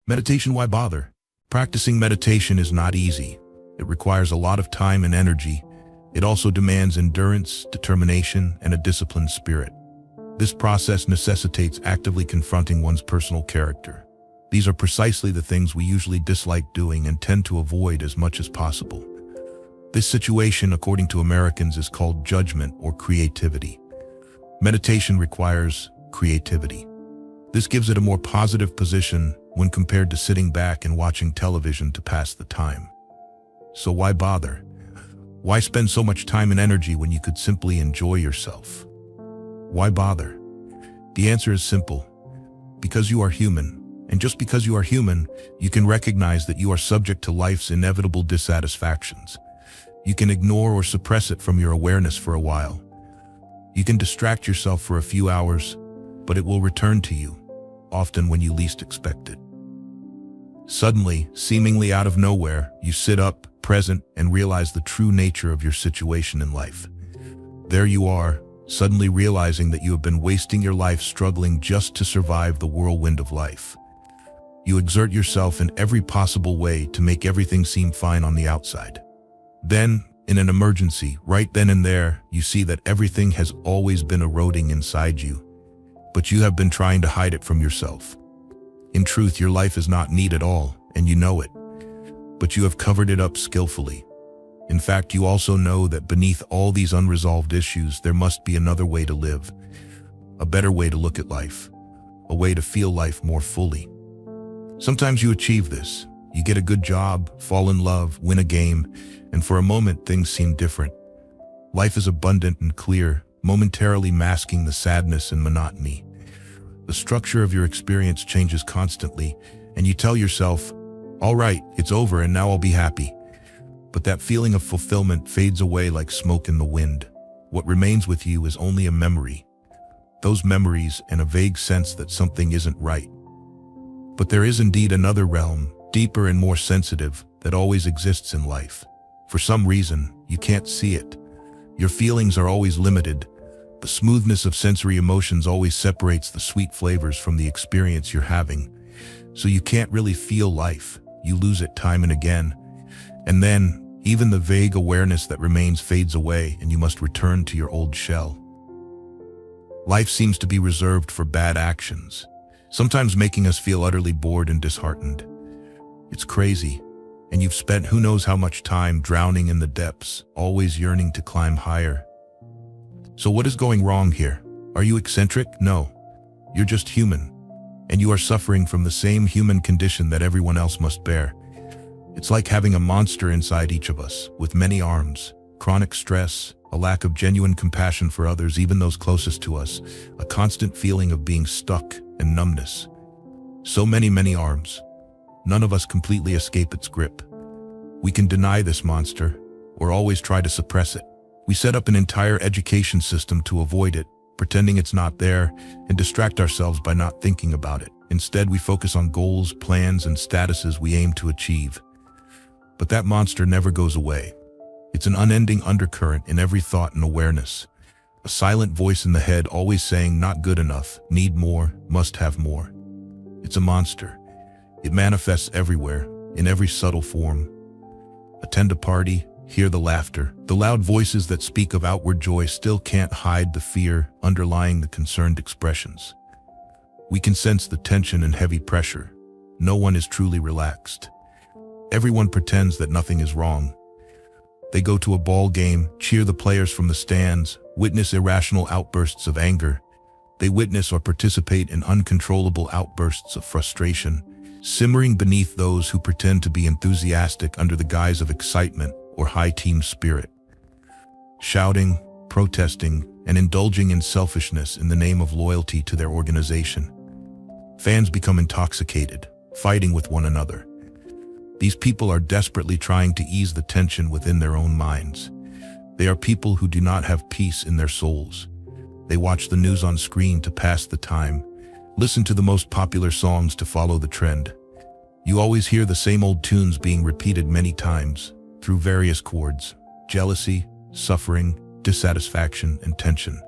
Meditation, why bother? Practicing meditation is not easy. It requires a lot of time and energy. It also demands endurance, determination, and a disciplined spirit. This process necessitates actively confronting one's personal character. These are precisely the things we usually dislike doing and tend to avoid as much as possible. This situation, according to Americans, is called judgment or creativity. Meditation requires creativity. This gives it a more positive position when compared to sitting back and watching television to pass the time. So why bother? Why spend so much time and energy when you could simply enjoy yourself? Why bother? The answer is simple. Because you are human. And just because you are human, you can recognize that you are subject to life's inevitable dissatisfactions. You can ignore or suppress it from your awareness for a while. You can distract yourself for a few hours, but it will return to you, often when you least expect it. Suddenly, seemingly out of nowhere, you sit up, present, and realize the true nature of your situation in life. There you are, suddenly realizing that you have been wasting your life struggling just to survive the whirlwind of life. You exert yourself in every possible way to make everything seem fine on the outside. Then, in an emergency, right then and there, you see that everything has always been eroding inside you, but you have been trying to hide it from yourself. In truth, your life is not neat at all, and you know it, but you have covered it up skillfully. In fact, you also know that beneath all these unresolved issues, there must be another way to live, a better way to look at life, a way to feel life more fully. Sometimes you achieve this. You get a good job, fall in love, win a game, and for a moment things seem different. Life is abundant and clear, momentarily masking the sadness and monotony. The structure of your experience changes constantly, and you tell yourself, all right, it's over and now I'll be happy. But that feeling of fulfillment fades away like smoke in the wind. What remains with you is only a memory. Those memories and a vague sense that something isn't right. But there is indeed another realm, deeper and more sensitive, that always exists in life. For some reason, you can't see it. Your feelings are always limited. The smoothness of sensory emotions always separates the sweet flavors from the experience you're having. So you can't really feel life. You lose it time and again. And then, even the vague awareness that remains fades away and you must return to your old shell. Life seems to be reserved for bad actions, sometimes making us feel utterly bored and disheartened. It's crazy, and you've spent who knows how much time drowning in the depths, always yearning to climb higher. So what is going wrong here? Are you eccentric? No. You're just human, and you are suffering from the same human condition that everyone else must bear. It's like having a monster inside each of us, with many arms, chronic stress, a lack of genuine compassion for others, even those closest to us, a constant feeling of being stuck and numbness. So many arms. None of us completely escape its grip. We can deny this monster, or always try to suppress it. We set up an entire education system to avoid it, pretending it's not there, and distract ourselves by not thinking about it. Instead, we focus on goals, plans, and statuses we aim to achieve. But that monster never goes away. It's an unending undercurrent in every thought and awareness. A silent voice in the head always saying, not good enough, need more, must have more. It's a monster. It manifests everywhere, in every subtle form. Attend a party, hear the laughter. The loud voices that speak of outward joy still can't hide the fear underlying the concerned expressions. We can sense the tension and heavy pressure. No one is truly relaxed. Everyone pretends that nothing is wrong. They go to a ball game, cheer the players from the stands, witness irrational outbursts of anger. They witness or participate in uncontrollable outbursts of frustration, simmering beneath those who pretend to be enthusiastic under the guise of excitement or high team spirit. Shouting, protesting, and indulging in selfishness in the name of loyalty to their organization. Fans become intoxicated, fighting with one another. These people are desperately trying to ease the tension within their own minds. They are people who do not have peace in their souls. They watch the news on screen to pass the time, listen to the most popular songs to follow the trend. You always hear the same old tunes being repeated many times, through various chords: jealousy, suffering, dissatisfaction, and tension.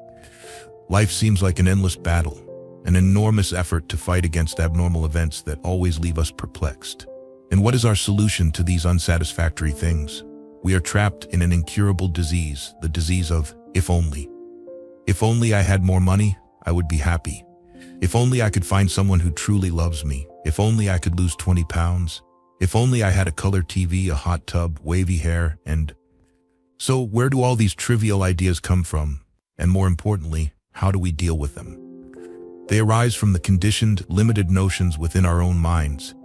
Life seems like an endless battle, an enormous effort to fight against abnormal events that always leave us perplexed. And what is our solution to these unsatisfactory things? We are trapped in an incurable disease, the disease of if only. If only I had more money, I would be happy. If only I could find someone who truly loves me. If only I could lose 20 pounds. If only I had a color TV, a hot tub, wavy hair, and... So where do all these trivial ideas come from? And more importantly, how do we deal with them? They arise from the conditioned, limited notions within our own minds.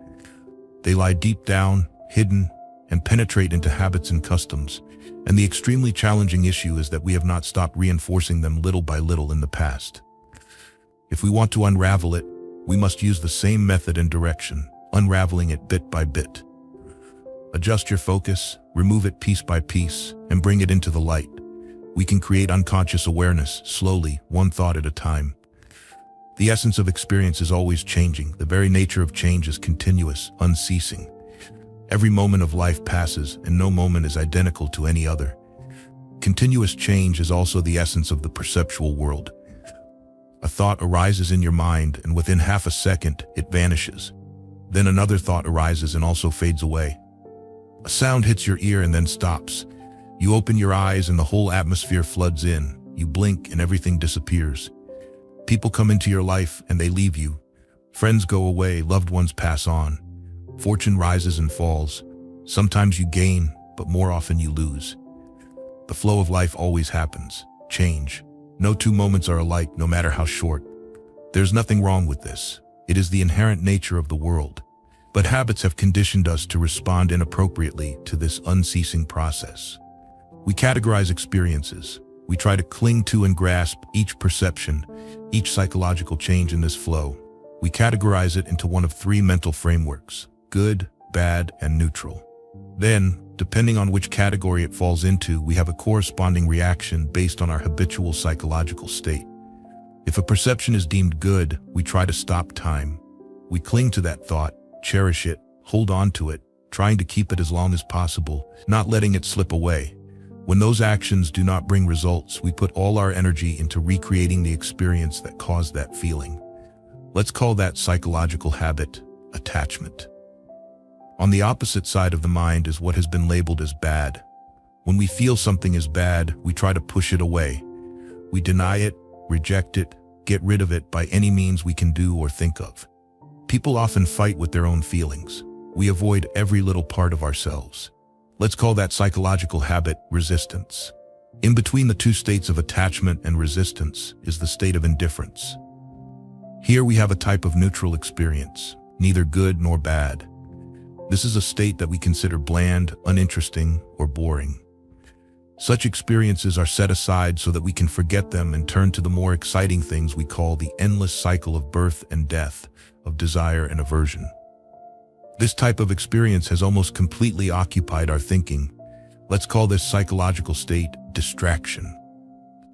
They lie deep down, hidden, and penetrate into habits and customs. And the extremely challenging issue is that we have not stopped reinforcing them little by little in the past. If we want to unravel it, we must use the same method and direction, unraveling it bit by bit. Adjust your focus, remove it piece by piece, and bring it into the light. We can create unconscious awareness, slowly, one thought at a time. The essence of experience is always changing. The very nature of change is continuous, unceasing. Every moment of life passes, and no moment is identical to any other. Continuous change is also the essence of the perceptual world. A thought arises in your mind, and within half a second, it vanishes. Then another thought arises and also fades away. A sound hits your ear and then stops. You open your eyes and the whole atmosphere floods in. You blink and everything disappears. People come into your life and they leave you. Friends go away, loved ones pass on. Fortune rises and falls. Sometimes you gain, but more often you lose. The flow of life always happens. Change. No two moments are alike, no matter how short. There's nothing wrong with this. It is the inherent nature of the world. But habits have conditioned us to respond inappropriately to this unceasing process. We categorize experiences. We try to cling to and grasp each perception, each psychological change in this flow. We categorize it into one of three mental frameworks: good, bad, and neutral. Then, depending on which category it falls into, we have a corresponding reaction based on our habitual psychological state. If a perception is deemed good, we try to stop time. We cling to that thought, cherish it, hold on to it, trying to keep it as long as possible, not letting it slip away. When those actions do not bring results, we put all our energy into recreating the experience that caused that feeling. Let's call that psychological habit attachment. On the opposite side of the mind is what has been labeled as bad. When we feel something is bad, we try to push it away. We deny it, reject it, get rid of it by any means we can do or think of. People often fight with their own feelings. We avoid every little part of ourselves. Let's call that psychological habit resistance. In between the two states of attachment and resistance is the state of indifference. Here we have a type of neutral experience, neither good nor bad. This is a state that we consider bland, uninteresting, or boring. Such experiences are set aside so that we can forget them and turn to the more exciting things we call the endless cycle of birth and death, of desire and aversion. This type of experience has almost completely occupied our thinking. Let's call this psychological state distraction.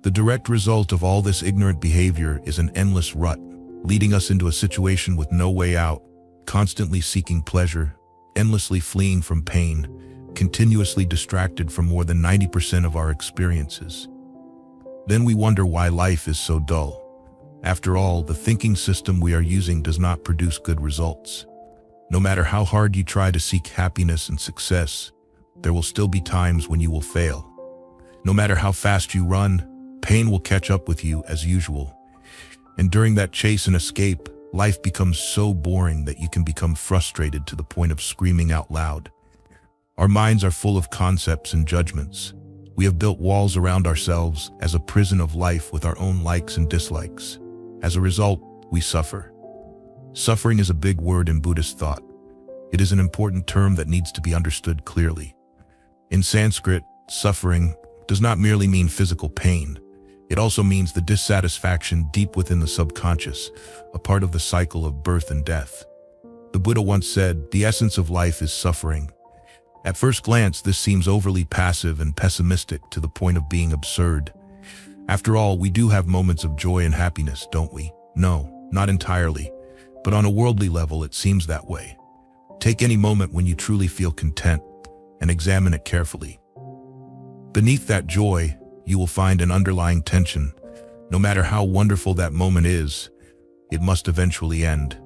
The direct result of all this ignorant behavior is an endless rut, leading us into a situation with no way out, constantly seeking pleasure, endlessly fleeing from pain, continuously distracted from more than 90% of our experiences. Then we wonder why life is so dull. After all, the thinking system we are using does not produce good results. No matter how hard you try to seek happiness and success, there will still be times when you will fail. No matter how fast you run, pain will catch up with you as usual. And during that chase and escape, life becomes so boring that you can become frustrated to the point of screaming out loud. Our minds are full of concepts and judgments. We have built walls around ourselves as a prison of life with our own likes and dislikes. As a result, we suffer. Suffering is a big word in Buddhist thought. It is an important term that needs to be understood clearly. In Sanskrit, suffering does not merely mean physical pain. It also means the dissatisfaction deep within the subconscious, a part of the cycle of birth and death. The Buddha once said, "The essence of life is suffering." At first glance, this seems overly passive and pessimistic to the point of being absurd. After all, we do have moments of joy and happiness, don't we? No, not entirely. But on a worldly level, it seems that way. Take any moment when you truly feel content and examine it carefully. Beneath that joy, you will find an underlying tension. No matter how wonderful that moment is, it must eventually end.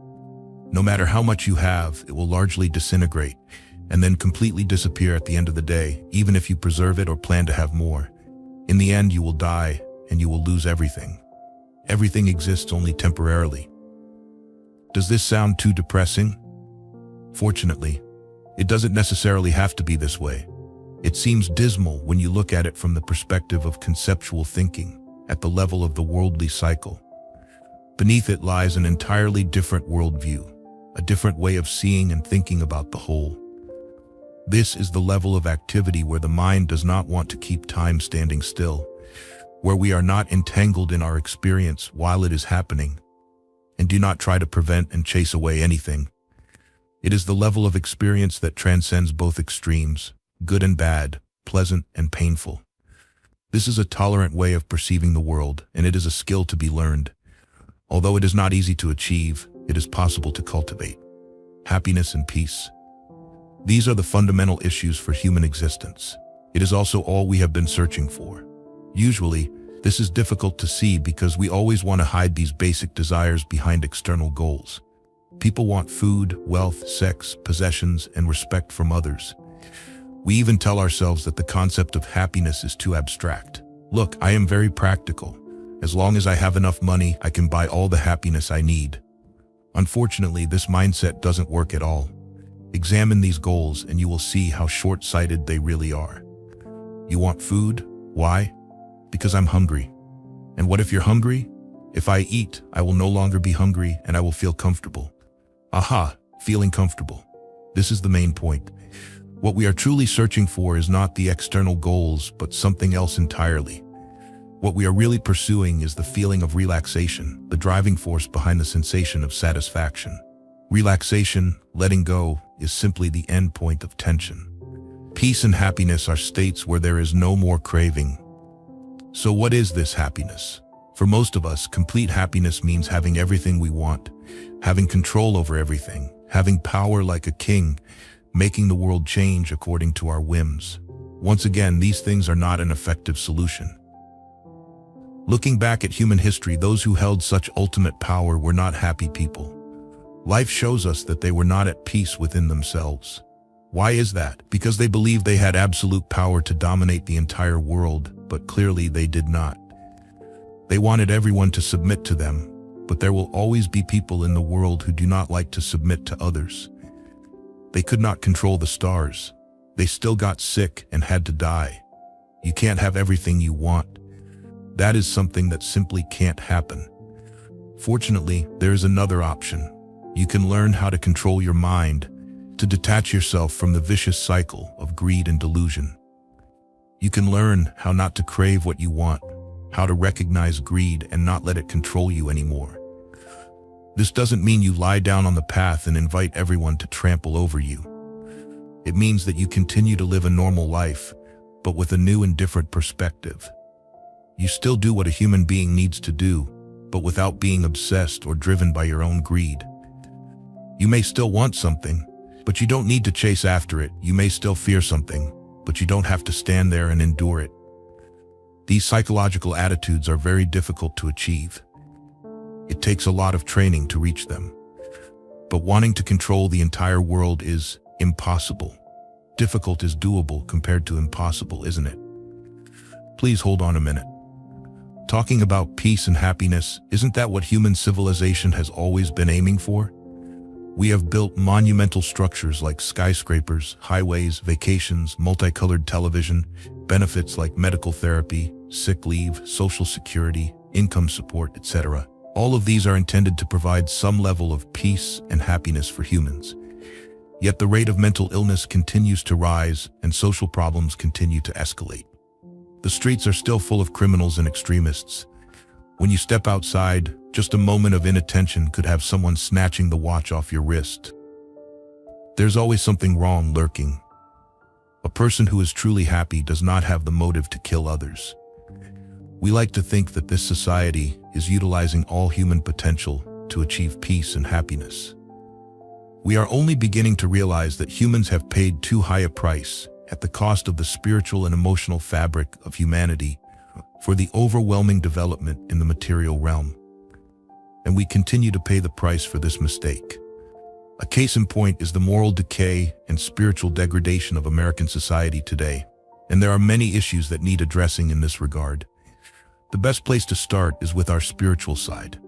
No matter how much you have, it will largely disintegrate and then completely disappear at the end of the day, even if you preserve it or plan to have more. In the end, you will die and you will lose everything. Everything exists only temporarily. Does this sound too depressing? Fortunately, it doesn't necessarily have to be this way. It seems dismal when you look at it from the perspective of conceptual thinking, at the level of the worldly cycle. Beneath it lies an entirely different worldview, a different way of seeing and thinking about the whole. This is the level of activity where the mind does not want to keep time standing still, where we are not entangled in our experience while it is happening, and do not try to prevent and chase away anything. It is the level of experience that transcends both extremes, good and bad, pleasant and painful. This is a tolerant way of perceiving the world, and it is a skill to be learned. Although it is not easy to achieve, it is possible to cultivate. Happiness and peace. These are the fundamental issues for human existence. It is also all we have been searching for. Usually, this is difficult to see because we always want to hide these basic desires behind external goals. People want food, wealth, sex, possessions, and respect from others. We even tell ourselves that the concept of happiness is too abstract. Look, I am very practical. As long as I have enough money, I can buy all the happiness I need. Unfortunately, this mindset doesn't work at all. Examine these goals and you will see how short-sighted they really are. You want food? Why? Because I'm hungry. And what if you're hungry? If I eat, I will no longer be hungry and I will feel comfortable. Aha, feeling comfortable. This is the main point. What we are truly searching for is not the external goals, but something else entirely. What we are really pursuing is the feeling of relaxation, the driving force behind the sensation of satisfaction. Relaxation, letting go, is simply the end point of tension. Peace and happiness are states where there is no more craving. So what is this happiness? For most of us, complete happiness means having everything we want, having control over everything, having power like a king, making the world change according to our whims. Once again, these things are not an effective solution. Looking back at human history, those who held such ultimate power were not happy people. Life shows us that they were not at peace within themselves. Why is that? Because they believed they had absolute power to dominate the entire world, but clearly they did not. They wanted everyone to submit to them, but there will always be people in the world who do not like to submit to others. They could not control the stars. They still got sick and had to die. You can't have everything you want. That is something that simply can't happen. Fortunately, there is another option. You can learn how to control your mind, to detach yourself from the vicious cycle of greed and delusion. You can learn how not to crave what you want, how to recognize greed and not let it control you anymore. This doesn't mean you lie down on the path and invite everyone to trample over you. It means that you continue to live a normal life, but with a new and different perspective. You still do what a human being needs to do, but without being obsessed or driven by your own greed. You may still want something, but you don't need to chase after it. You may still fear something, but you don't have to stand there and endure it. These psychological attitudes are very difficult to achieve. It takes a lot of training to reach them. But wanting to control the entire world is impossible. Difficult is doable compared to impossible, isn't it? Please hold on a minute. Talking about peace and happiness, isn't that what human civilization has always been aiming for? We have built monumental structures like skyscrapers, highways, vacations, multicolored television, benefits like medical therapy, sick leave, social security, income support, etc. All of these are intended to provide some level of peace and happiness for humans. Yet the rate of mental illness continues to rise and social problems continue to escalate. The streets are still full of criminals and extremists. When you step outside, just a moment of inattention could have someone snatching the watch off your wrist. There's always something wrong lurking. A person who is truly happy does not have the motive to kill others. We like to think that this society is utilizing all human potential to achieve peace and happiness. We are only beginning to realize that humans have paid too high a price at the cost of the spiritual and emotional fabric of humanity for the overwhelming development in the material realm. and we continue to pay the price for this mistake. A case in point is the moral decay and spiritual degradation of American society today, and there are many issues that need addressing in this regard. The best place to start is with our spiritual side.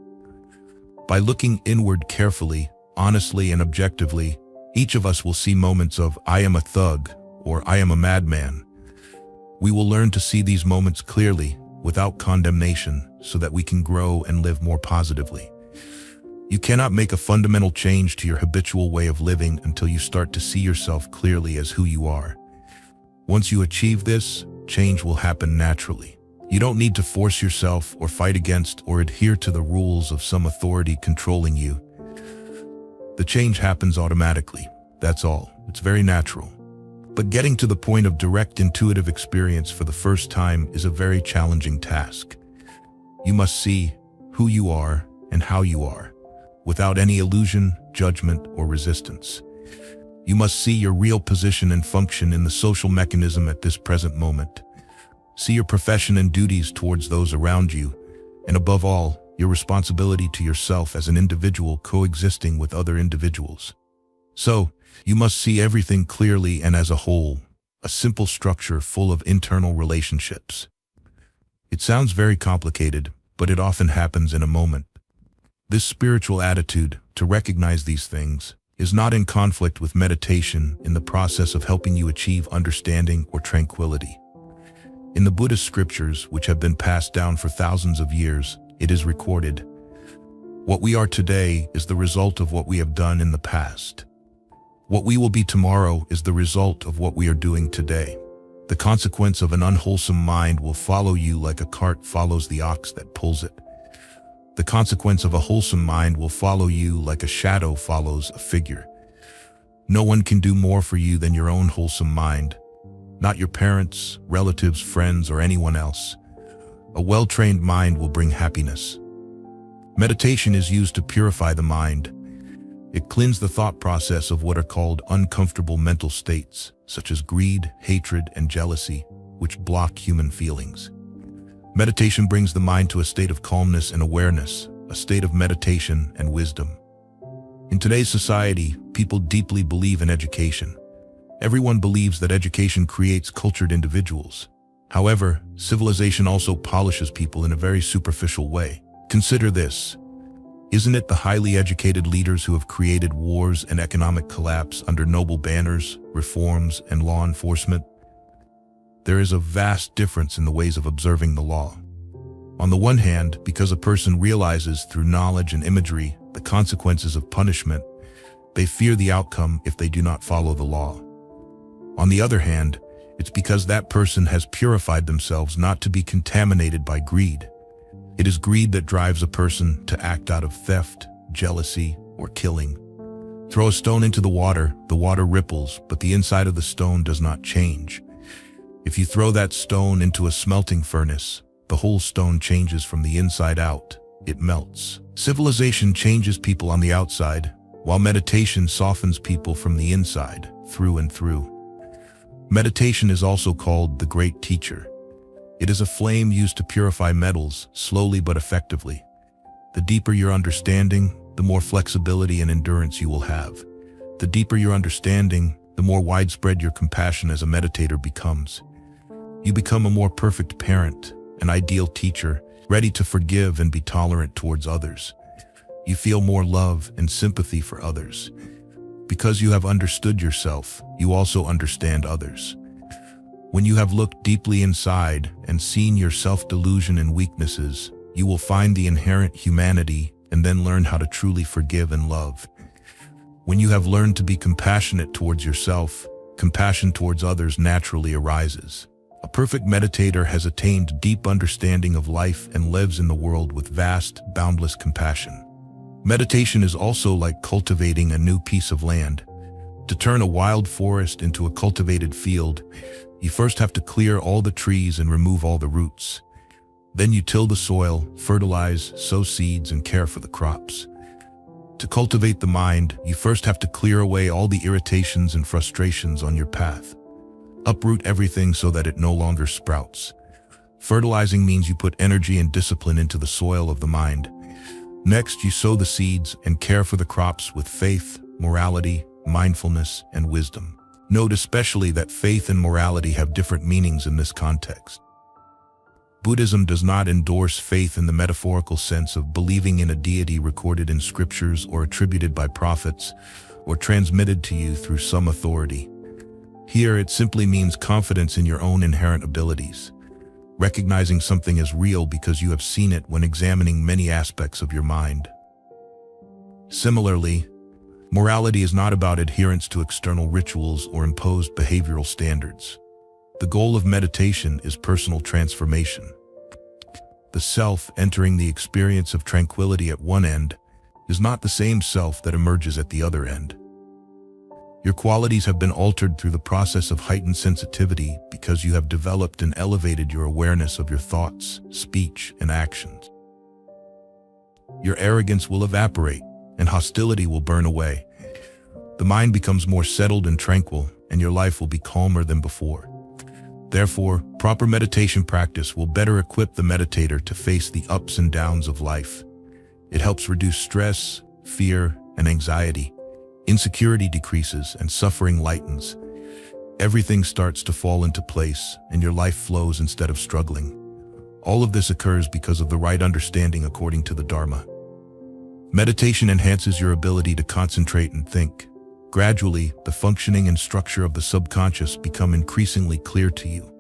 By looking inward carefully, honestly, and objectively, each of us will see moments of "I am a thug" or "I am a madman." We will learn to see these moments clearly, without condemnation, so that we can grow and live more positively. You cannot make a fundamental change to your habitual way of living until you start to see yourself clearly as who you are. Once you achieve this, change will happen naturally. You don't need to force yourself or fight against or adhere to the rules of some authority controlling you. The change happens automatically. That's all. It's very natural. But getting to the point of direct intuitive experience for the first time is a very challenging task. You must see who you are and how you are, without any illusion, judgment, or resistance. You must see your real position and function in the social mechanism at this present moment. See your profession and duties towards those around you, and above all, your responsibility to yourself as an individual coexisting with other individuals. So, you must see everything clearly and as a whole, a simple structure full of internal relationships. It sounds very complicated, but it often happens in a moment. This spiritual attitude, to recognize these things, is not in conflict with meditation in the process of helping you achieve understanding or tranquility. In the Buddhist scriptures, which have been passed down for thousands of years, it is recorded, "What we are today is the result of what we have done in the past. What we will be tomorrow is the result of what we are doing today. The consequence of an unwholesome mind will follow you like a cart follows the ox that pulls it. The consequence of a wholesome mind will follow you like a shadow follows a figure. No one can do more for you than your own wholesome mind. Not your parents, relatives, friends, or anyone else. A well-trained mind will bring happiness." Meditation is used to purify the mind. It cleans the thought process of what are called uncomfortable mental states, such as greed, hatred, and jealousy, which block human feelings. Meditation brings the mind to a state of calmness and awareness, a state of meditation and wisdom. In today's society, people deeply believe in education. Everyone believes that education creates cultured individuals. However, civilization also polishes people in a very superficial way. Consider this. Isn't it the highly educated leaders who have created wars and economic collapse under noble banners, reforms, and law enforcement? There is a vast difference in the ways of observing the law. On the one hand, because a person realizes through knowledge and imagery the consequences of punishment, they fear the outcome if they do not follow the law. On the other hand, it's because that person has purified themselves not to be contaminated by greed. It is greed that drives a person to act out of theft, jealousy, or killing. Throw a stone into the water ripples, but the inside of the stone does not change. If you throw that stone into a smelting furnace, the whole stone changes from the inside out. It melts. Civilization changes people on the outside, while meditation softens people from the inside, through and through. Meditation is also called the Great Teacher. It is a flame used to purify metals, slowly but effectively. The deeper your understanding, the more flexibility and endurance you will have. The deeper your understanding, the more widespread your compassion as a meditator becomes. You become a more perfect parent, an ideal teacher, ready to forgive and be tolerant towards others. You feel more love and sympathy for others. Because you have understood yourself, you also understand others. When you have looked deeply inside and seen your self-delusion and weaknesses, you will find the inherent humanity and then learn how to truly forgive and love. When you have learned to be compassionate towards yourself, compassion towards others naturally arises. A perfect meditator has attained deep understanding of life and lives in the world with vast, boundless compassion. Meditation is also like cultivating a new piece of land. To turn a wild forest into a cultivated field, you first have to clear all the trees and remove all the roots. Then you till the soil, fertilize, sow seeds, and care for the crops. To cultivate the mind, you first have to clear away all the irritations and frustrations on your path. Uproot everything so that it no longer sprouts. Fertilizing means you put energy and discipline into the soil of the mind. Next, you sow the seeds and care for the crops with faith, morality, mindfulness, and wisdom. Note especially that faith and morality have different meanings in this context. Buddhism does not endorse faith in the metaphorical sense of believing in a deity recorded in scriptures or attributed by prophets or transmitted to you through some authority. Here, it simply means confidence in your own inherent abilities, recognizing something as real because you have seen it when examining many aspects of your mind. Similarly, morality is not about adherence to external rituals or imposed behavioral standards. The goal of meditation is personal transformation. The self entering the experience of tranquility at one end is not the same self that emerges at the other end. Your qualities have been altered through the process of heightened sensitivity because you have developed and elevated your awareness of your thoughts, speech, and actions. Your arrogance will evaporate and hostility will burn away. The mind becomes more settled and tranquil, and your life will be calmer than before. Therefore, proper meditation practice will better equip the meditator to face the ups and downs of life. It helps reduce stress, fear, and anxiety. Insecurity decreases and suffering lightens. Everything starts to fall into place, and your life flows instead of struggling. All of this occurs because of the right understanding according to the Dharma. Meditation enhances your ability to concentrate and think. Gradually, the functioning and structure of the subconscious become increasingly clear to you.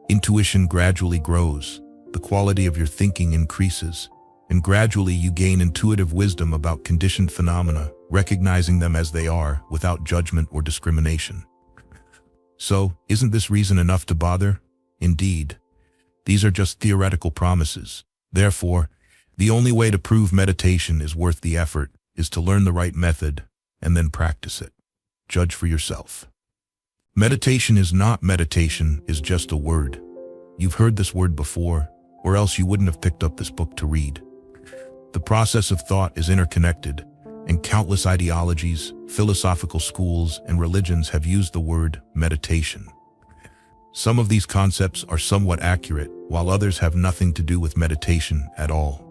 Intuition gradually grows, the quality of your thinking increases, and gradually you gain intuitive wisdom about conditioned phenomena, recognizing them as they are without judgment or discrimination. So, isn't this reason enough to bother? Indeed. These are just theoretical promises. Therefore, the only way to prove meditation is worth the effort is to learn the right method and then practice it. Judge for yourself. Meditation is just a word. You've heard this word before, or else you wouldn't have picked up this book to read. The process of thought is interconnected, and countless ideologies, philosophical schools, and religions have used the word meditation. Some of these concepts are somewhat accurate, while others have nothing to do with meditation at all.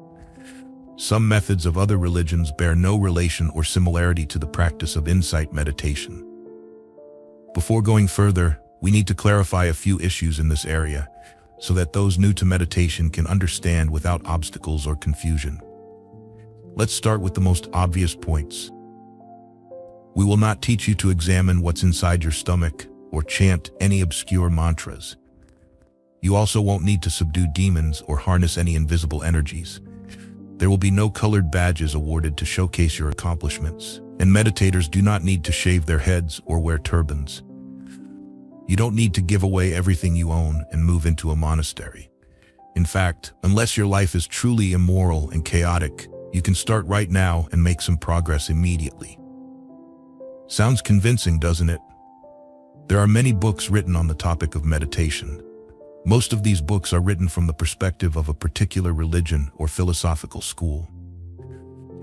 Some methods of other religions bear no relation or similarity to the practice of insight meditation. Before going further, we need to clarify a few issues in this area so that those new to meditation can understand without obstacles or confusion. Let's start with the most obvious points. We will not teach you to examine what's inside your stomach or chant any obscure mantras. You also won't need to subdue demons or harness any invisible energies. There will be no colored badges awarded to showcase your accomplishments, and meditators do not need to shave their heads or wear turbans. You don't need to give away everything you own and move into a monastery. In fact, unless your life is truly immoral and chaotic, you can start right now and make some progress immediately. Sounds convincing, doesn't it? There are many books written on the topic of meditation. Most of these books are written from the perspective of a particular religion or philosophical school.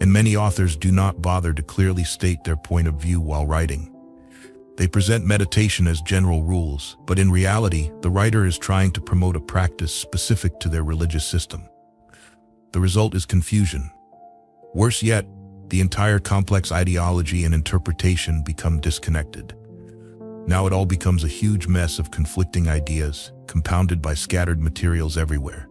And many authors do not bother to clearly state their point of view while writing. They present meditation as general rules, but in reality, the writer is trying to promote a practice specific to their religious system. The result is confusion. Worse yet, the entire complex ideology and interpretation become disconnected. Now it all becomes a huge mess of conflicting ideas, compounded by scattered materials everywhere.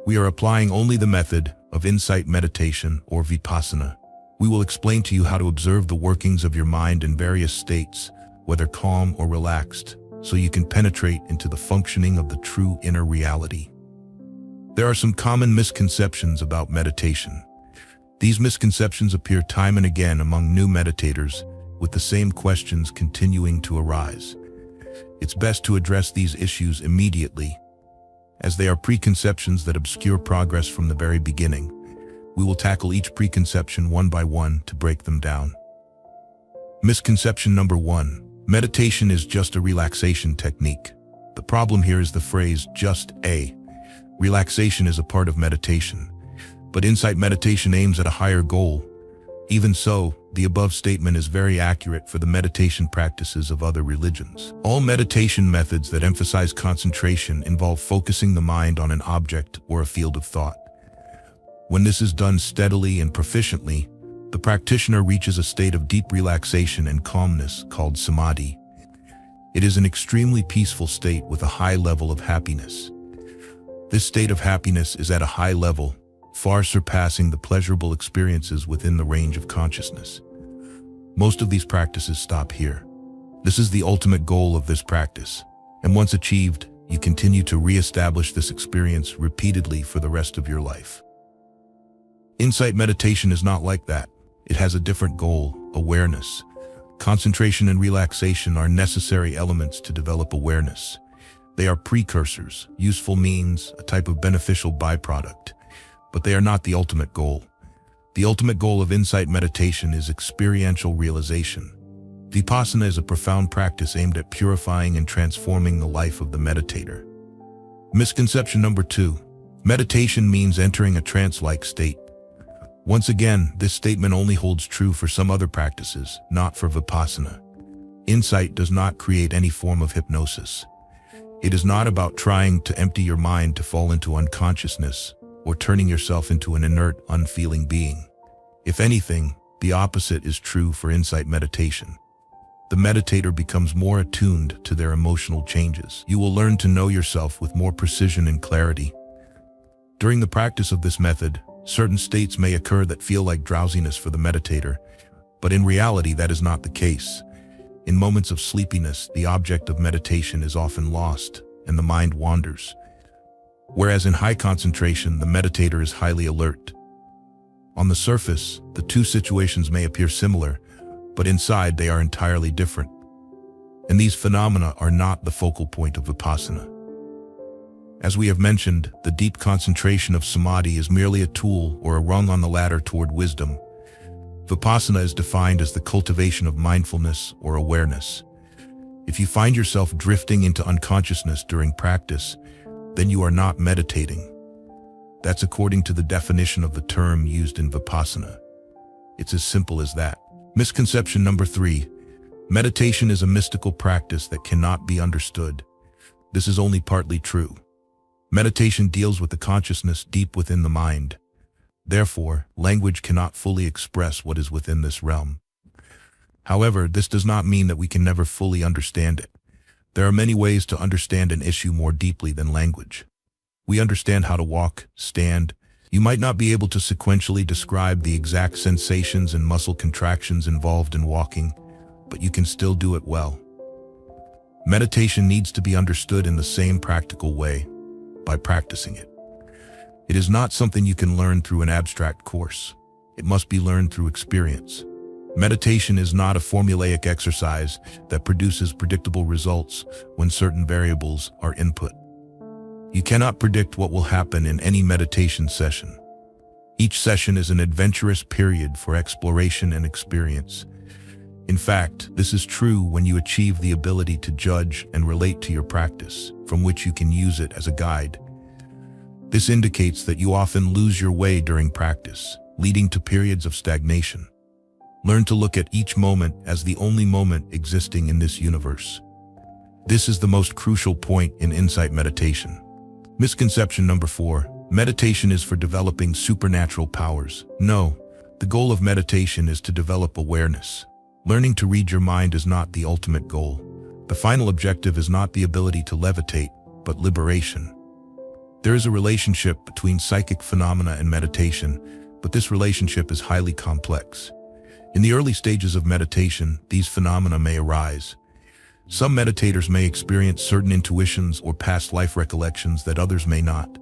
We are applying only the method of insight meditation or vipassana. We will explain to you how to observe the workings of your mind in various states, whether calm or relaxed, so you can penetrate into the functioning of the true inner reality. There are some common misconceptions about meditation. These misconceptions appear time and again among new meditators, with the same questions continuing to arise. It's best to address these issues immediately, as they are preconceptions that obscure progress from the very beginning. We will tackle each preconception one by one to break them down. Misconception number 1. Meditation is just a relaxation technique. The problem here is the phrase, just a. Relaxation is a part of meditation, but insight meditation aims at a higher goal. Even so, the above statement is very accurate for the meditation practices of other religions. All meditation methods that emphasize concentration involve focusing the mind on an object or a field of thought. When this is done steadily and proficiently, the practitioner reaches a state of deep relaxation and calmness called samadhi. It is an extremely peaceful state with a high level of happiness. This state of happiness is at a high level, far surpassing the pleasurable experiences within the range of consciousness. Most of these practices stop here. This is the ultimate goal of this practice, and once achieved, you continue to re-establish this experience repeatedly for the rest of your life. Insight meditation is not like that. It has a different goal: awareness. Concentration and relaxation are necessary elements to develop awareness. They are precursors, useful means, a type of beneficial byproduct, but they are not the ultimate goal. The ultimate goal of insight meditation is experiential realization. Vipassana is a profound practice aimed at purifying and transforming the life of the meditator. Misconception number 2. Meditation means entering a trance-like state. Once again, this statement only holds true for some other practices, not for Vipassana. Insight does not create any form of hypnosis. It is not about trying to empty your mind to fall into unconsciousness or turning yourself into an inert, unfeeling being. If anything, the opposite is true for insight meditation. The meditator becomes more attuned to their emotional changes. You will learn to know yourself with more precision and clarity. During the practice of this method, certain states may occur that feel like drowsiness for the meditator, but in reality that is not the case. In moments of sleepiness, the object of meditation is often lost and the mind wanders. Whereas in high concentration, the meditator is highly alert. On the surface, the two situations may appear similar, but inside they are entirely different. And these phenomena are not the focal point of Vipassana. As we have mentioned, the deep concentration of samadhi is merely a tool or a rung on the ladder toward wisdom. Vipassana is defined as the cultivation of mindfulness or awareness. If you find yourself drifting into unconsciousness during practice, then you are not meditating. That's according to the definition of the term used in Vipassana. It's as simple as that. Misconception number 3. Meditation is a mystical practice that cannot be understood. This is only partly true. Meditation deals with the consciousness deep within the mind. Therefore, language cannot fully express what is within this realm. However, this does not mean that we can never fully understand it. There are many ways to understand an issue more deeply than language. We understand how to walk, stand. You might not be able to sequentially describe the exact sensations and muscle contractions involved in walking, but you can still do it well. Meditation needs to be understood in the same practical way, by practicing it. It is not something you can learn through an abstract course. It must be learned through experience. Meditation is not a formulaic exercise that produces predictable results when certain variables are input. You cannot predict what will happen in any meditation session. Each session is an adventurous period for exploration and experience. In fact, this is true when you achieve the ability to judge and relate to your practice, from which you can use it as a guide. This indicates that you often lose your way during practice, leading to periods of stagnation. Learn to look at each moment as the only moment existing in this universe. This is the most crucial point in insight meditation. Misconception number 4. Meditation is for developing supernatural powers. No, the goal of meditation is to develop awareness. Learning to read your mind is not the ultimate goal. The final objective is not the ability to levitate, but liberation. There is a relationship between psychic phenomena and meditation, but this relationship is highly complex. In the early stages of meditation, these phenomena may arise. Some meditators may experience certain intuitions or past life recollections that others may not.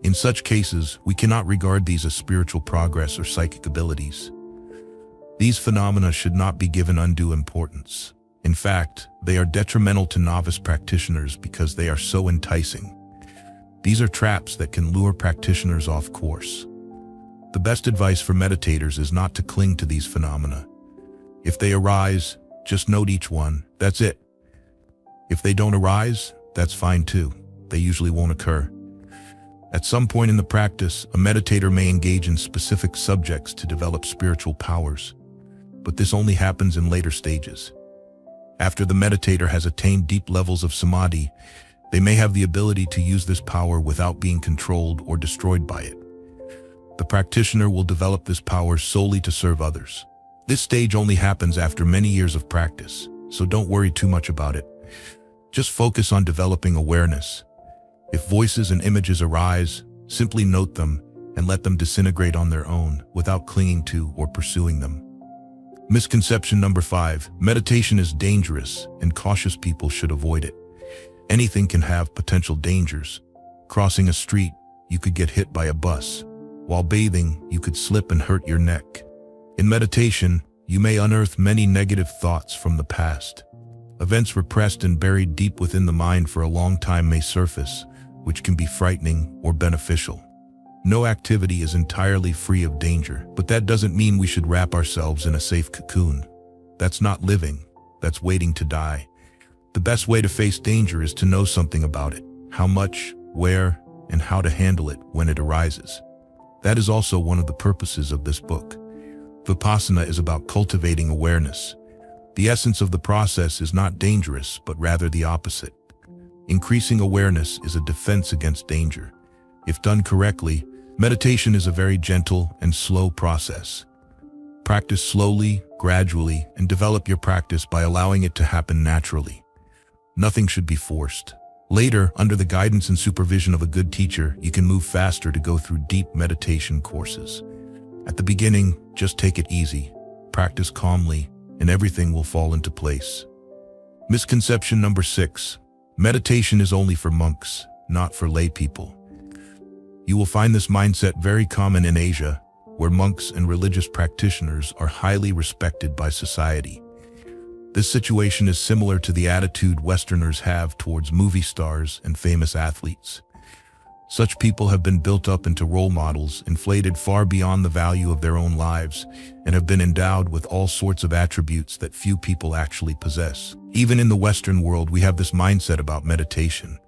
In such cases, we cannot regard these as spiritual progress or psychic abilities. These phenomena should not be given undue importance. In fact, they are detrimental to novice practitioners because they are so enticing. These are traps that can lure practitioners off course. The best advice for meditators is not to cling to these phenomena. If they arise, just note each one, that's it. If they don't arise, that's fine too. They usually won't occur. At some point in the practice, a meditator may engage in specific subjects to develop spiritual powers, but this only happens in later stages. After the meditator has attained deep levels of samadhi, they may have the ability to use this power without being controlled or destroyed by it. The practitioner will develop this power solely to serve others. This stage only happens after many years of practice, so don't worry too much about it. Just focus on developing awareness. If voices and images arise, simply note them and let them disintegrate on their own without clinging to or pursuing them. Misconception number 5. Meditation is dangerous and cautious people should avoid it. Anything can have potential dangers. Crossing a street, you could get hit by a bus. While bathing, you could slip and hurt your neck. In meditation, you may unearth many negative thoughts from the past. Events repressed and buried deep within the mind for a long time may surface, which can be frightening or beneficial. No activity is entirely free of danger, but that doesn't mean we should wrap ourselves in a safe cocoon. That's not living, that's waiting to die. The best way to face danger is to know something about it, how much, where, and how to handle it when it arises. That is also one of the purposes of this book. Vipassana is about cultivating awareness. The essence of the process is not dangerous, but rather the opposite. Increasing awareness is a defense against danger. If done correctly, meditation is a very gentle and slow process. Practice slowly, gradually, and develop your practice by allowing it to happen naturally. Nothing should be forced. Later, under the guidance and supervision of a good teacher, you can move faster to go through deep meditation courses. At the beginning, just take it easy, practice calmly, and everything will fall into place. Misconception number 6. Meditation is only for monks, not for lay people. You will find this mindset very common in Asia, where monks and religious practitioners are highly respected by society. This situation is similar to the attitude Westerners have towards movie stars and famous athletes. Such people have been built up into role models, inflated far beyond the value of their own lives, and have been endowed with all sorts of attributes that few people actually possess. Even in the Western world, we have this mindset about meditation.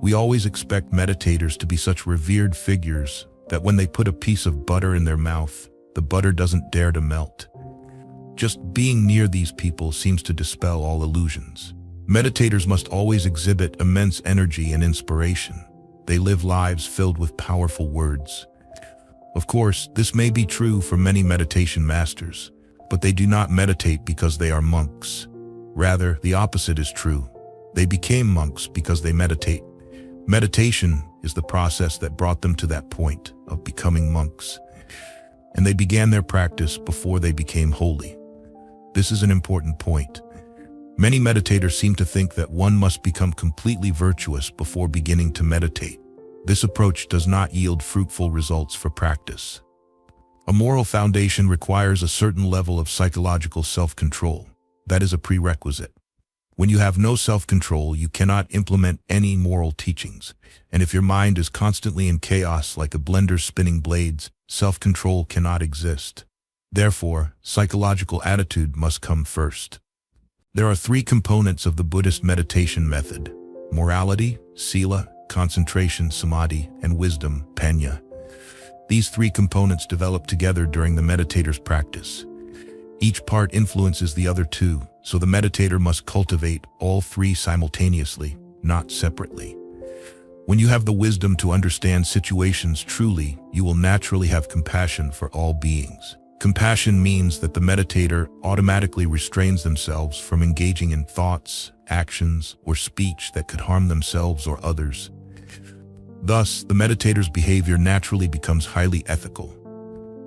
We always expect meditators to be such revered figures that when they put a piece of butter in their mouth, the butter doesn't dare to melt. Just being near these people seems to dispel all illusions. Meditators must always exhibit immense energy and inspiration. They live lives filled with powerful words. Of course, this may be true for many meditation masters, but they do not meditate because they are monks. Rather, the opposite is true. They became monks because they meditate. Meditation is the process that brought them to that point of becoming monks, and they began their practice before they became holy. This is an important point. Many meditators seem to think that one must become completely virtuous before beginning to meditate. This approach does not yield fruitful results for practice. A moral foundation requires a certain level of psychological self-control. That is a prerequisite. When you have no self-control, you cannot implement any moral teachings. And if your mind is constantly in chaos like a blender spinning blades, self-control cannot exist. Therefore, psychological attitude must come first. There are 3 components of the Buddhist meditation method: morality, sila, concentration, samadhi, and wisdom, panya. These 3 components develop together during the meditator's practice. Each part influences the other 2, so the meditator must cultivate all 3 simultaneously, not separately. When you have the wisdom to understand situations truly, you will naturally have compassion for all beings. Compassion means that the meditator automatically restrains themselves from engaging in thoughts, actions, or speech that could harm themselves or others. Thus, the meditator's behavior naturally becomes highly ethical.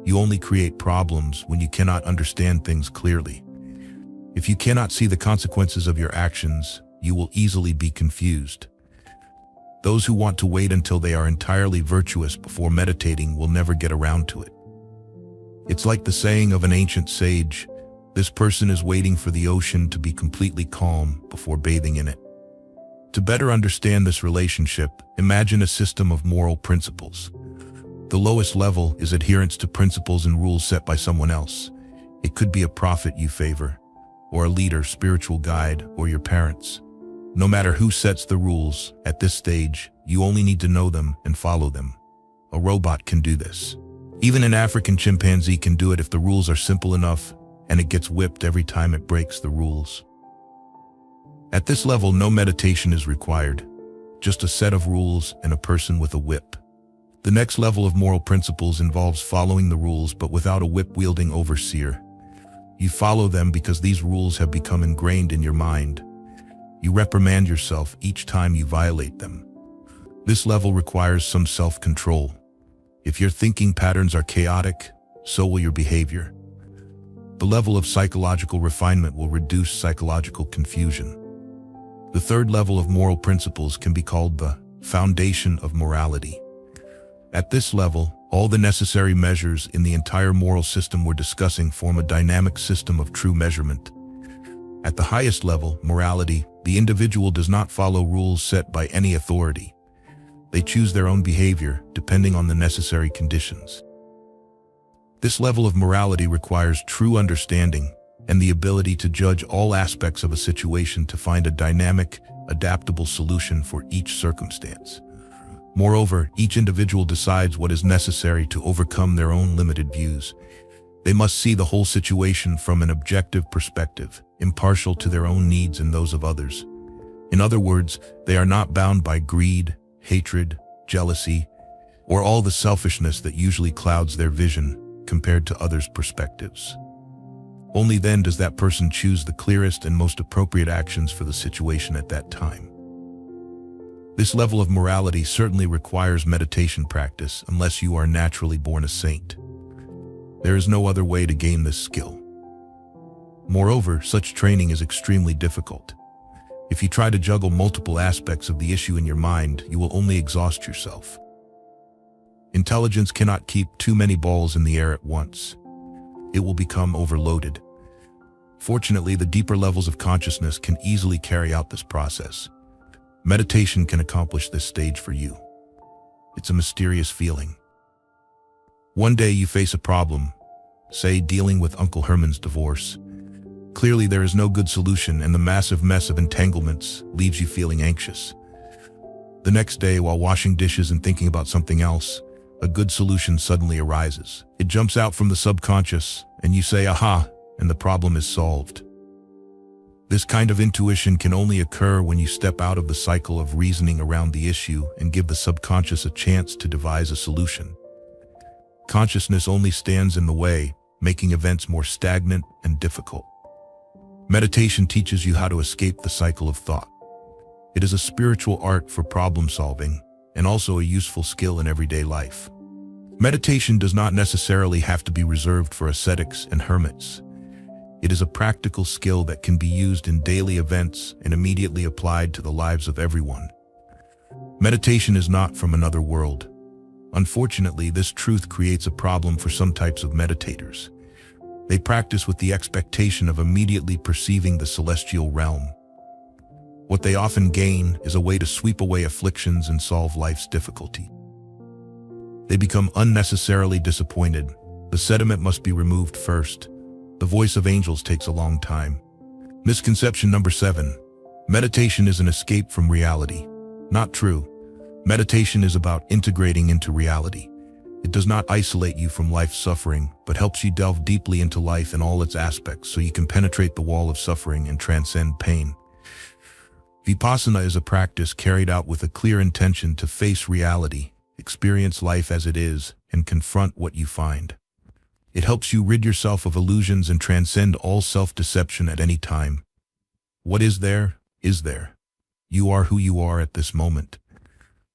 You only create problems when you cannot understand things clearly. If you cannot see the consequences of your actions, you will easily be confused. Those who want to wait until they are entirely virtuous before meditating will never get around to it. It's like the saying of an ancient sage, "This person is waiting for the ocean to be completely calm before bathing in it." To better understand this relationship, imagine a system of moral principles. The lowest level is adherence to principles and rules set by someone else. It could be a prophet you favor, or a leader, spiritual guide, or your parents. No matter who sets the rules, at this stage, you only need to know them and follow them. A robot can do this. Even an African chimpanzee can do it if the rules are simple enough, and it gets whipped every time it breaks the rules. At this level, no meditation is required, just a set of rules and a person with a whip. The next level of moral principles involves following the rules but without a whip-wielding overseer. You follow them because these rules have become ingrained in your mind. You reprimand yourself each time you violate them. This level requires some self-control. If your thinking patterns are chaotic, so will your behavior. The level of psychological refinement will reduce psychological confusion. The third level of moral principles can be called the foundation of morality. At this level, all the necessary measures in the entire moral system we're discussing form a dynamic system of true measurement. At the highest level, morality, the individual does not follow rules set by any authority. They choose their own behavior, depending on the necessary conditions. This level of morality requires true understanding and the ability to judge all aspects of a situation to find a dynamic, adaptable solution for each circumstance. Moreover, each individual decides what is necessary to overcome their own limited views. They must see the whole situation from an objective perspective, impartial to their own needs and those of others. In other words, they are not bound by greed, hatred, jealousy, or all the selfishness that usually clouds their vision compared to others' perspectives. Only then does that person choose the clearest and most appropriate actions for the situation at that time. This level of morality certainly requires meditation practice unless you are naturally born a saint. There is no other way to gain this skill. Moreover, such training is extremely difficult. If you try to juggle multiple aspects of the issue in your mind, you will only exhaust yourself. Intelligence cannot keep too many balls in the air at once. It will become overloaded. Fortunately, the deeper levels of consciousness can easily carry out this process. Meditation can accomplish this stage for you. It's a mysterious feeling. One day you face a problem, say dealing with Uncle Herman's divorce. Clearly there is no good solution and the massive mess of entanglements leaves you feeling anxious. The next day, while washing dishes and thinking about something else, a good solution suddenly arises. It jumps out from the subconscious and you say, "Aha," and the problem is solved. This kind of intuition can only occur when you step out of the cycle of reasoning around the issue and give the subconscious a chance to devise a solution. Consciousness only stands in the way, making events more stagnant and difficult. Meditation teaches you how to escape the cycle of thought. It is a spiritual art for problem solving and also a useful skill in everyday life. Meditation does not necessarily have to be reserved for ascetics and hermits. It is a practical skill that can be used in daily events and immediately applied to the lives of everyone. Meditation is not from another world. Unfortunately, this truth creates a problem for some types of meditators. They practice with the expectation of immediately perceiving the celestial realm. What they often gain is a way to sweep away afflictions and solve life's difficulty. They become unnecessarily disappointed. The sediment must be removed first. The voice of angels takes a long time. Misconception number 7. Meditation is an escape from reality. Not true. Meditation is about integrating into reality. It does not isolate you from life's suffering, but helps you delve deeply into life in all its aspects so you can penetrate the wall of suffering and transcend pain. Vipassana is a practice carried out with a clear intention to face reality, experience life as it is, and confront what you find. It helps you rid yourself of illusions and transcend all self-deception at any time. What is there, is there. You are who you are at this moment.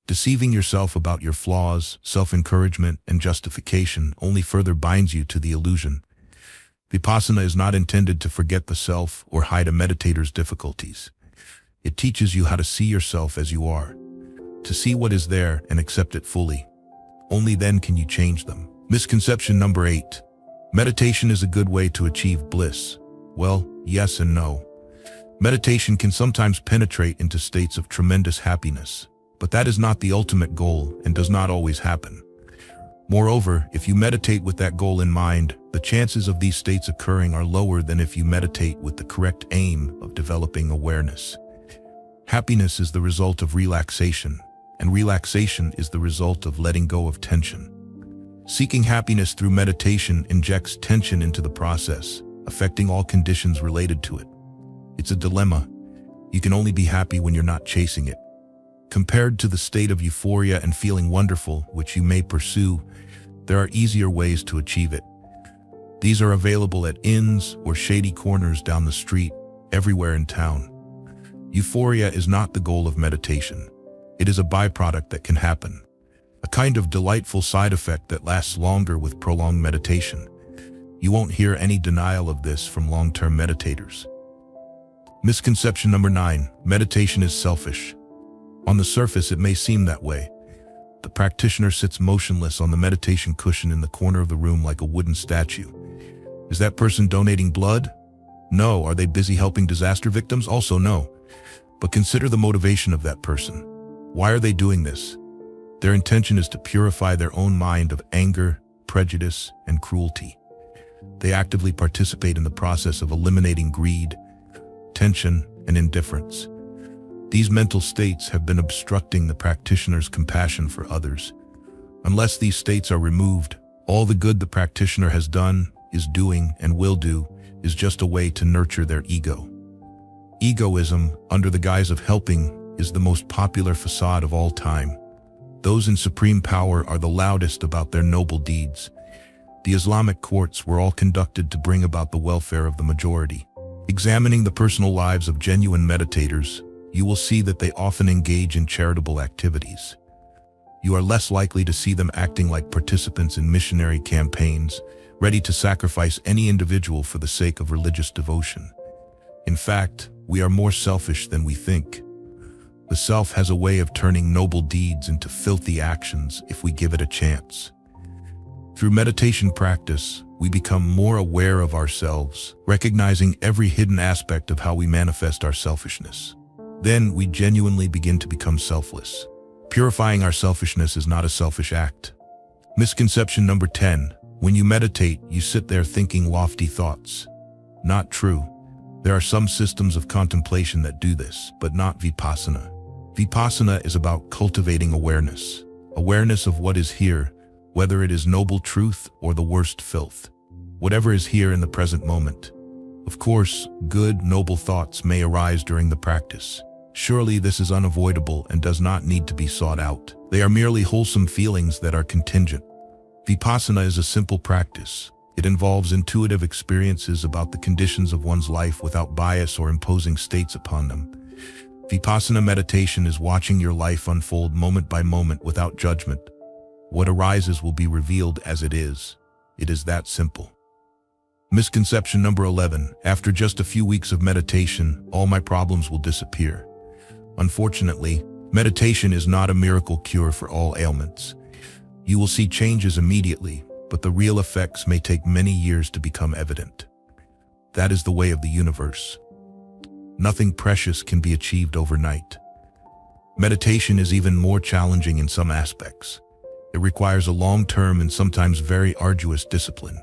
Deceiving yourself about your flaws, self-encouragement, and justification only further binds you to the illusion. Vipassana is not intended to forget the self or hide a meditator's difficulties. It teaches you how to see yourself as you are, to see what is there and accept it fully. Only then can you change them. Misconception number 8. Meditation is a good way to achieve bliss. Well, yes and no. Meditation can sometimes penetrate into states of tremendous happiness, but that is not the ultimate goal and does not always happen. Moreover, if you meditate with that goal in mind, the chances of these states occurring are lower than if you meditate with the correct aim of developing awareness. Happiness is the result of relaxation, and relaxation is the result of letting go of tension. Seeking happiness through meditation injects tension into the process, affecting all conditions related to it. It's a dilemma. You can only be happy when you're not chasing it. Compared to the state of euphoria and feeling wonderful, which you may pursue, there are easier ways to achieve it. These are available at inns or shady corners down the street, everywhere in town. Euphoria is not the goal of meditation. It is a byproduct that can happen, a kind of delightful side effect that lasts longer with prolonged meditation. You won't hear any denial of this from long-term meditators. Misconception number 9, meditation is selfish. On the surface, it may seem that way. The practitioner sits motionless on the meditation cushion in the corner of the room like a wooden statue. Is that person donating blood? No. Are they busy helping disaster victims? Also no. But consider the motivation of that person. Why are they doing this? Their intention is to purify their own mind of anger, prejudice, and cruelty. They actively participate in the process of eliminating greed, tension, and indifference. These mental states have been obstructing the practitioner's compassion for others. Unless these states are removed, all the good the practitioner has done, is doing, and will do is just a way to nurture their ego. Egoism, under the guise of helping, is the most popular facade of all time. Those in supreme power are the loudest about their noble deeds. The Islamic courts were all conducted to bring about the welfare of the majority. Examining the personal lives of genuine meditators, you will see that they often engage in charitable activities. You are less likely to see them acting like participants in missionary campaigns, ready to sacrifice any individual for the sake of religious devotion. In fact, we are more selfish than we think. The self has a way of turning noble deeds into filthy actions if we give it a chance. Through meditation practice, we become more aware of ourselves, recognizing every hidden aspect of how we manifest our selfishness. Then we genuinely begin to become selfless. Purifying our selfishness is not a selfish act. Misconception number 10. When you meditate, you sit there thinking lofty thoughts. Not true. There are some systems of contemplation that do this, but not vipassana. Vipassana is about cultivating awareness. Awareness of what is here, whether it is noble truth or the worst filth. Whatever is here in the present moment. Of course, good, noble thoughts may arise during the practice. Surely this is unavoidable and does not need to be sought out. They are merely wholesome feelings that are contingent. Vipassana is a simple practice. It involves intuitive experiences about the conditions of one's life without bias or imposing states upon them. Vipassana meditation is watching your life unfold moment by moment without judgment. What arises will be revealed as it is. It is that simple. Misconception number 11. After just a few weeks of meditation, all my problems will disappear. Unfortunately, meditation is not a miracle cure for all ailments. You will see changes immediately, but the real effects may take many years to become evident. That is the way of the universe. Nothing precious can be achieved overnight. Meditation is even more challenging in some aspects. It requires a long-term and sometimes very arduous discipline.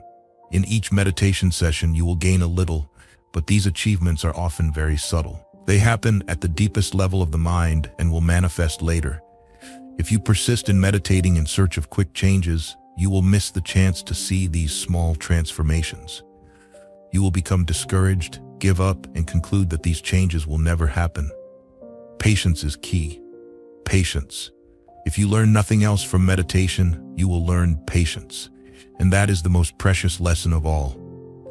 In each meditation session, you will gain a little, but these achievements are often very subtle. They happen at the deepest level of the mind and will manifest later. If you persist in meditating in search of quick changes, you will miss the chance to see these small transformations. You will become discouraged, give up, and conclude that these changes will never happen. Patience is key. Patience. If you learn nothing else from meditation, you will learn patience. And that is the most precious lesson of all.